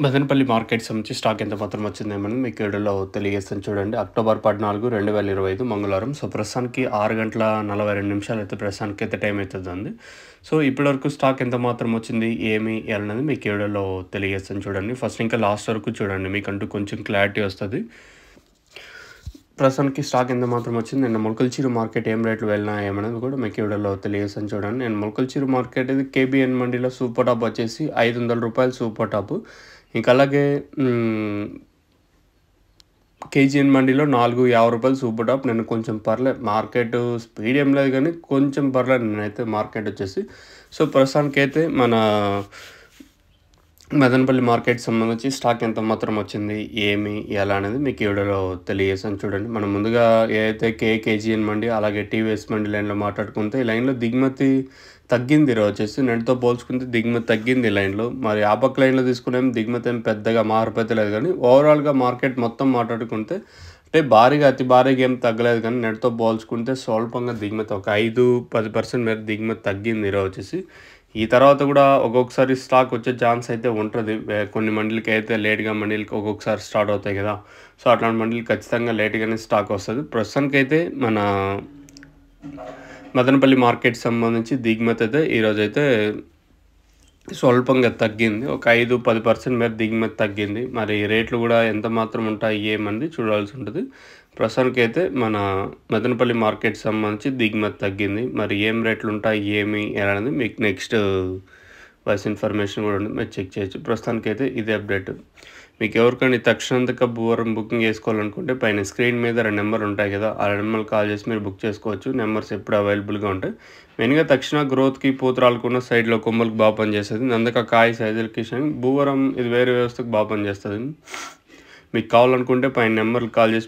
Madanapalle market సంబంధించి stock ఎంత మాత్రం వచ్చిందేమని మీకు వీడియోలో తెలియజేస్తాను చూడండి. అక్టోబర్ 14, 2025 మంగళవారం. సో, ప్రస్తుతానికి 6 గంటల 42 నిమిషాలు అయితే ప్రస్తుతానికైతే టైం అవుతుందండి. సో, ఇప్పటివరకు స్టాక్ ఎంత మాత్రం వచ్చింది, ఏమి అనేది మీకు వీడియోలో తెలియజేస్తాను చూడండి. ఫస్ట్ ఇంకా లాస్ట్ వరకు చూడండి, మీకంటూ కొంచెం క్లారిటీ వస్తుంది. ప్రస్తుతానికి స్టాక్ ఎంత మాత్రం వచ్చింది, నిన్న మొలకల్చీరు మార్కెట్ ఏం రేట్లు వెళ్ళినాయి ఏమనేది కూడా మీకు వీడియోలో తెలియజేస్తాను చూడండి. నేను మొలకల్చీరు మార్కెట్ ఇది కేబిఎన్ మండీలో సూపర్ టాప్ వచ్చేసి ₹500 సూపర్ టాప్. ఇంకా అలాగే కేజీఎన్ మండీలో ₹450 సూపర్ టాప్. నేను కొంచెం పర్లేదు, మార్కెట్ స్పీడ్ ఏం లేదు కానీ కొంచెం పర్లేదు నేనైతే మార్కెట్ వచ్చేసి. సో, ప్రస్తుతానికైతే మన మదనపల్లి మార్కెట్ సంబంధించి స్టాక్ ఎంత మాత్రం వచ్చింది, ఏమి, ఎలా అనేది మీకు ఈ వీడియోలో తెలియజేసాను చూడండి. మనం ముందుగా ఏదైతే కేజీఎన్ మండి అలాగే టీవీఎస్ మండి లైన్లో మాట్లాడుకుంటే ఈ లైన్లో దిగుమతి తగ్గింది. ఈరోజు వచ్చేసి నెట్తో పోల్చుకుంటే దిగుమతి తగ్గింది ఈ లైన్లో. మరి ఆ పక్క లైన్లో తీసుకునేం దిగుమతి ఏం పెద్దగా మార్పైతే కానీ ఓవరాల్గా మార్కెట్ మొత్తం మాట్లాడుకుంటే అంటే అతి భారీగా ఏం తగ్గలేదు కానీ నెట్తో పోల్చుకుంటే స్వల్పంగా దిగుమతి ఒక 5-10% మేర దిగుమతి తగ్గింది ఈరోజు వచ్చేసి. ఈ తర్వాత కూడా ఒక్కొక్కసారి స్టాక్ వచ్చే ఛాన్స్ అయితే ఉంటుంది. కొన్ని మండీలకి అయితే లేట్గా మండీలకి ఒక్కొక్కసారి స్టార్ట్ అవుతాయి కదా. సో, అట్లాంటి మండీలు ఖచ్చితంగా లేట్గానే స్టాక్ వస్తుంది. ప్రస్తుతానికైతే మన మదనపల్లి మార్కెట్ సంబంధించి దిగుమతి అయితే ఈరోజైతే స్వల్పంగా తగ్గింది. ఒక 5-10% మేర దిగుమతి తగ్గింది. మరి రేట్లు కూడా ఎంత మాత్రం ఉంటాయి ఏమన్నది చూడాల్సి ఉంటుంది. ప్రస్తుతానికైతే మన మదనపల్లి మార్కెట్ సంబంధించి దిగుమతి తగ్గింది. మరి ఏం రేట్లు ఉంటాయి, ఏమి అనేది మీకు నెక్స్ట్ వాయిస్ ఇన్ఫర్మేషన్ కూడా ఉంది, మీరు చెక్ చేయొచ్చు. ప్రస్తుతానికైతే ఇదే అప్డేట్. మీకు ఎవరికైనా తక్షణంతక భూవరం బుకింగ్ చేసుకోవాలనుకుంటే పైన స్క్రీన్ మీద 2 నెంబర్లు ఉంటాయి కదా, ఆ 2 నెంబర్లు కాల్ చేసి మీరు బుక్ చేసుకోవచ్చు. నెంబర్స్ ఎప్పుడు అవైలబుల్గా ఉంటాయి. మెయిన్గా తక్షణ గ్రోత్కి పూతరాలకున్న సైడ్లో కొమ్మలకు బాగా పనిచేస్తుంది. నందక కాయ సైజులకి భూవరం ఇది వేరే వ్యవస్థకు బాగా పనిచేస్తుంది. మీకు కావాలనుకుంటే పైన నెంబర్లు కాల్ చేసి